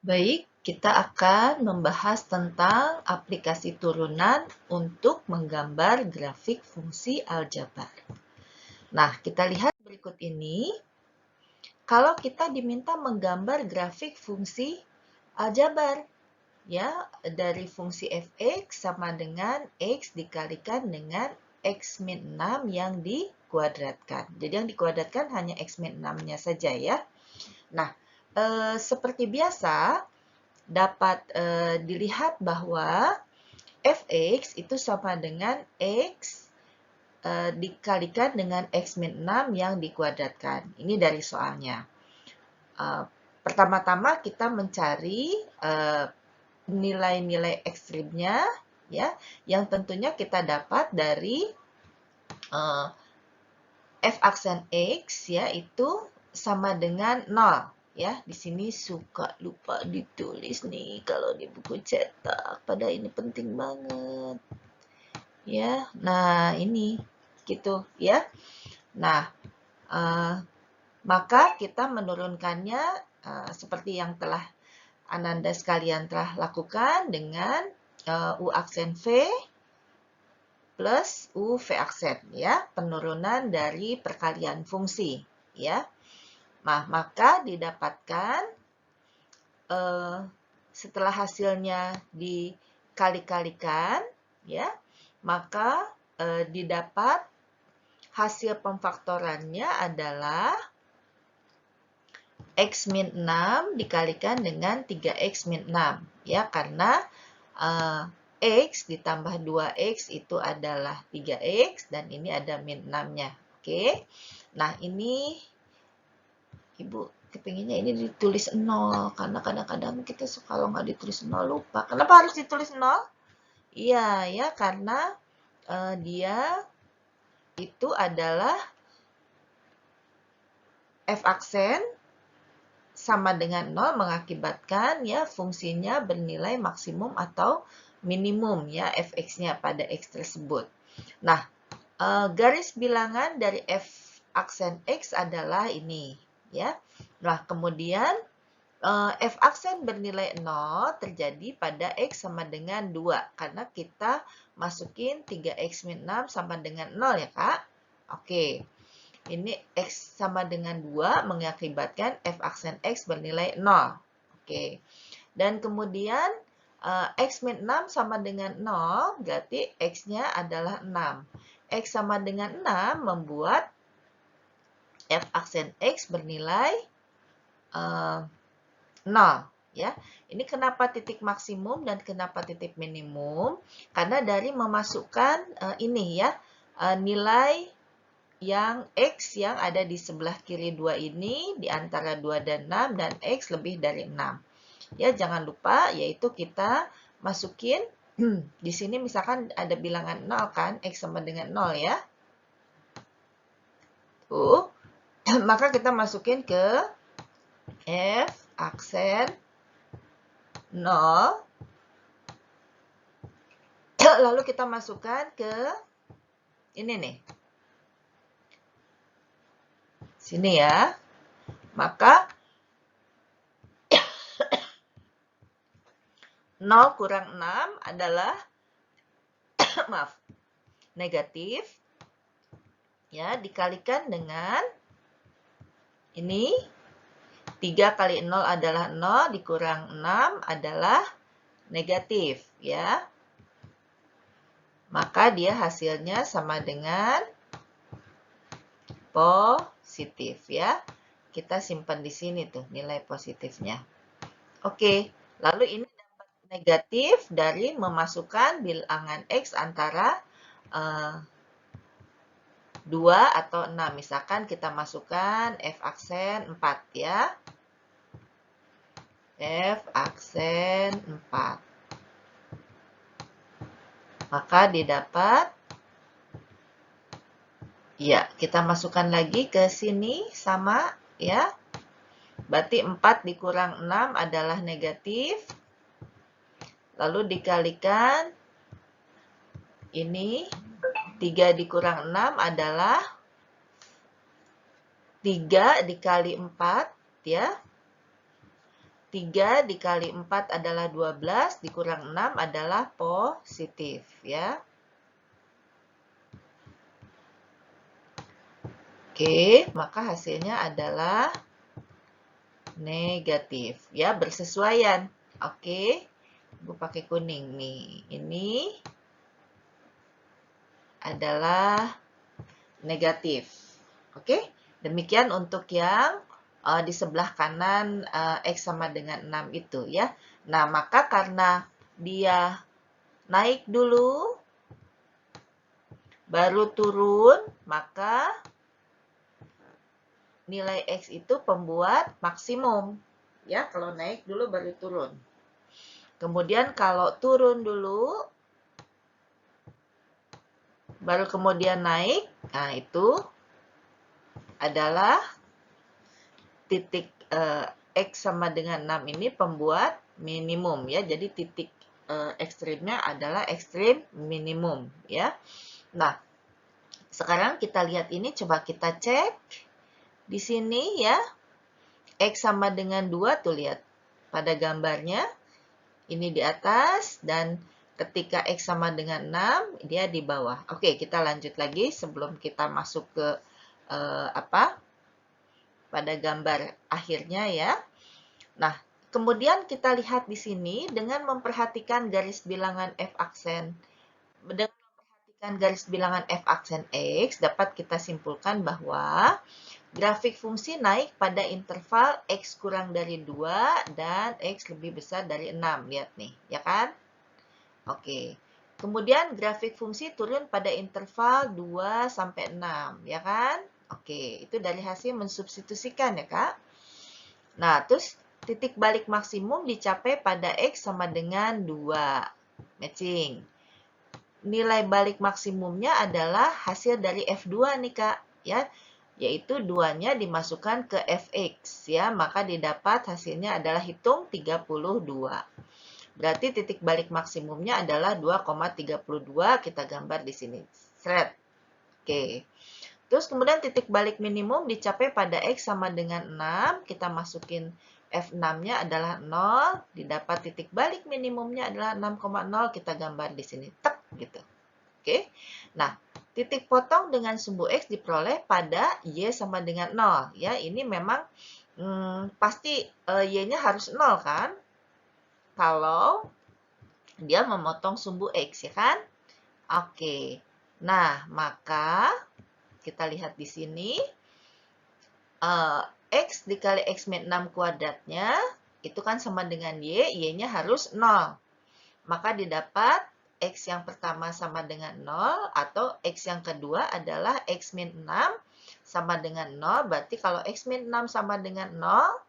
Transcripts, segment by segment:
Baik, kita akan membahas tentang aplikasi turunan untuk menggambar grafik fungsi aljabar. Nah, kita lihat berikut ini. Kalau kita diminta menggambar grafik fungsi aljabar, ya, dari fungsi fx sama dengan x dikalikan dengan x min 6 yang dikuadratkan. Jadi yang dikuadratkan hanya x min 6-nya saja ya. Nah, seperti biasa, dapat dilihat bahwa fx itu sama dengan x dikalikan dengan x min 6 yang dikuadratkan. Ini dari soalnya. Pertama-tama kita mencari nilai-nilai ekstrimnya, ya, yang tentunya kita dapat dari f aksen x, ya, itu sama dengan 0. Ya, di sini suka lupa ditulis nih kalau di buku cetak. Padahal ini penting banget. Ya, nah ini gitu ya. Nah, maka kita menurunkannya seperti yang telah Ananda sekalian telah lakukan dengan U aksen V plus U V aksen, ya, penurunan dari perkalian fungsi, ya. Nah, maka didapatkan setelah hasilnya dikali-kalikan, ya, maka didapat hasil pemfaktorannya adalah x min 6 dikalikan dengan 3x min 6, ya, karena x ditambah 2x itu adalah 3x dan ini ada min 6-nya. Oke. Nah, ini Ibu kepinginnya ini ditulis 0, karena kadang-kadang kita kalau nggak ditulis 0 lupa. Kenapa harus ditulis 0? Iya, ya, karena dia itu adalah f aksen sama dengan 0 mengakibatkan ya fungsinya bernilai maksimum atau minimum ya fx-nya pada x tersebut. Nah, garis bilangan dari f aksen x adalah ini ya. Nah, kemudian f aksen bernilai 0 terjadi pada x sama dengan 2 karena kita masukin 3x min 6 sama dengan 0 ya, Kak. Oke. Ini x sama dengan 2 mengakibatkan f aksen x bernilai 0. Oke. Dan kemudian x min 6 sama dengan 0, berarti x-nya adalah 6. X sama dengan 6 membuat f aksen x bernilai 0. Ya. Ini kenapa titik maksimum dan kenapa titik minimum? Karena dari memasukkan ini ya, nilai yang X yang ada di sebelah kiri 2 ini, di antara 2 dan 6, dan X lebih dari 6. Ya, jangan lupa, yaitu kita masukin, di sini misalkan ada bilangan 0 kan, X sama dengan 0 ya. Tuh, maka kita masukin ke F aksen 0, lalu kita masukkan ke ini nih. Sini ya. Maka 0 kurang 6 adalah maaf, negatif. Ya, dikalikan dengan ini 3 kali 0 adalah 0 dikurang 6 adalah negatif ya. Maka dia hasilnya sama dengan positif ya. Kita simpan di sini tuh nilai positifnya. Oke, lalu ini dapat negatif dari memasukkan bilangan X antara 2 atau 6. Misalkan kita masukkan F aksen 4 ya. F aksen 4. Maka didapat, ya, kita masukkan lagi ke sini sama ya. Berarti 4 dikurang 6 adalah negatif. Lalu dikalikan ini 3 dikurang 6 adalah 3 dikali 4 ya. 3 dikali 4 adalah 12, dikurang 6 adalah positif, ya. Oke, maka hasilnya adalah negatif, ya, bersesuaian. Oke, Ibu pakai kuning nih. Ini adalah negatif. Oke, demikian untuk yang di sebelah kanan X sama dengan 6 itu, ya. Nah, maka karena dia naik dulu, baru turun, maka nilai X itu pembuat maksimum. Ya, kalau naik dulu baru turun. Kemudian kalau turun dulu, baru kemudian naik, nah itu adalah titik X sama dengan 6 ini pembuat minimum, ya. Jadi titik ekstrimnya adalah ekstrim minimum, ya. Nah, sekarang kita lihat ini, coba kita cek di sini, ya. X sama dengan 2, tuh lihat pada gambarnya, ini di atas, dan ketika X sama dengan 6, dia di bawah. Oke, kita lanjut lagi sebelum kita masuk ke pada gambar akhirnya, ya. Nah, kemudian kita lihat di sini dengan memperhatikan garis bilangan F aksen. Dengan memperhatikan garis bilangan F aksen X, dapat kita simpulkan bahwa grafik fungsi naik pada interval X kurang dari 2 dan X lebih besar dari 6. Lihat nih, ya kan? Oke. Kemudian grafik fungsi turun pada interval 2 sampai 6, ya kan? Oke, itu dari hasil mensubstitusikan, ya, Kak? Nah, terus titik balik maksimum dicapai pada X sama dengan 2. Matching. Nilai balik maksimumnya adalah hasil dari F2 nih, Kak. Ya, yaitu 2-nya dimasukkan ke Fx, ya. Maka didapat hasilnya adalah hitung 32. Berarti titik balik maksimumnya adalah 2,32. Kita gambar di sini. Seret. Oke. Terus kemudian titik balik minimum dicapai pada X sama dengan 6. Kita masukin F6-nya adalah 0. Didapat titik balik minimumnya adalah 6,0. Kita gambar di sini. Tek, gitu. Oke. Nah, titik potong dengan sumbu X diperoleh pada Y sama dengan 0. Ya, ini memang pasti Y-nya harus 0, kan? Kalau dia memotong sumbu X, ya kan? Oke. Nah, maka kita lihat di sini, X dikali X min 6 kuadratnya, itu kan sama dengan Y, Y-nya harus 0. Maka didapat X yang pertama sama dengan 0, atau X yang kedua adalah X min 6 sama dengan 0. Berarti kalau X min 6 sama dengan 0,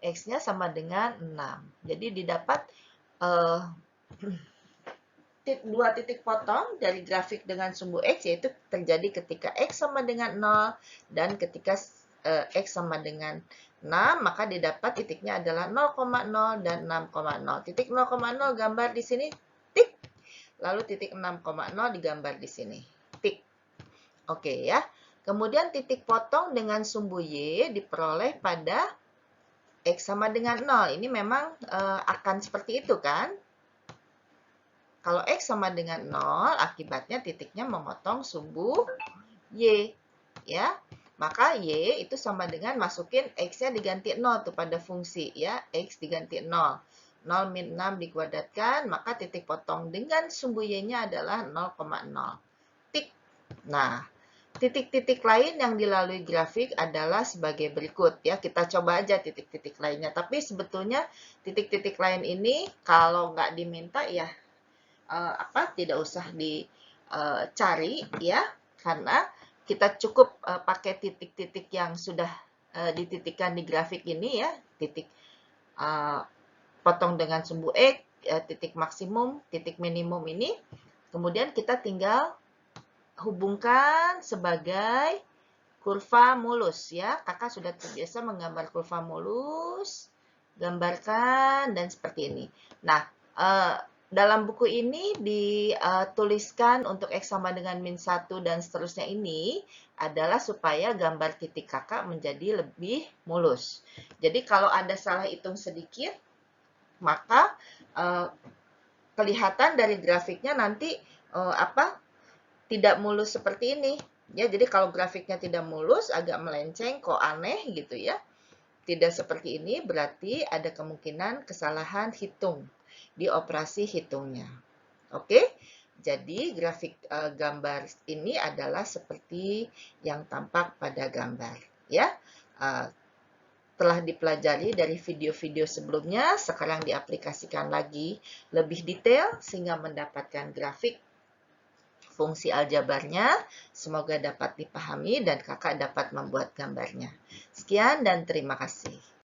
X-nya sama dengan 6. Jadi didapat dua titik potong dari grafik dengan sumbu X, yaitu terjadi ketika X sama dengan 0 dan ketika X sama dengan 6, maka didapat titiknya adalah 0,0 dan 6,0. Titik 0,0 gambar di sini, tik. Lalu titik 6,0 digambar di sini, tik. Oke, ya. Kemudian titik potong dengan sumbu Y diperoleh pada X sama dengan 0. Ini memang akan seperti itu, kan? Kalau X sama dengan 0, akibatnya titiknya memotong sumbu Y. Ya, maka Y itu sama dengan masukin X-nya diganti 0 tuh pada fungsi, ya. X diganti 0. 0 min 6 dikuadratkan, maka titik potong dengan sumbu Y-nya adalah 0,0. Tik. Nah, titik-titik lain yang dilalui grafik adalah sebagai berikut, ya. Kita coba aja titik-titik lainnya. Tapi sebetulnya titik-titik lain ini kalau nggak diminta, ya tidak usah dicari, ya, karena kita cukup pakai titik-titik yang sudah dititikkan di grafik ini, ya. Titik potong dengan sumbu X, titik maksimum, titik minimum ini. Kemudian kita tinggal hubungkan sebagai kurva mulus, ya. Kakak sudah terbiasa menggambar kurva mulus. Gambarkan dan seperti ini. Nah, dalam buku ini dituliskan untuk X sama dengan min 1 dan seterusnya ini adalah supaya gambar titik kakak menjadi lebih mulus. Jadi kalau ada salah hitung sedikit, maka kelihatan dari grafiknya nanti tidak mulus seperti ini. Ya, jadi kalau grafiknya tidak mulus, agak melenceng, kok aneh gitu ya. Tidak seperti ini berarti ada kemungkinan kesalahan hitung di operasi hitungnya. Oke, jadi grafik gambar ini adalah seperti yang tampak pada gambar. Ya, telah dipelajari dari video-video sebelumnya, sekarang diaplikasikan lagi lebih detail sehingga mendapatkan grafik fungsi aljabarnya. Semoga dapat dipahami dan kakak dapat membuat gambarnya. Sekian dan terima kasih.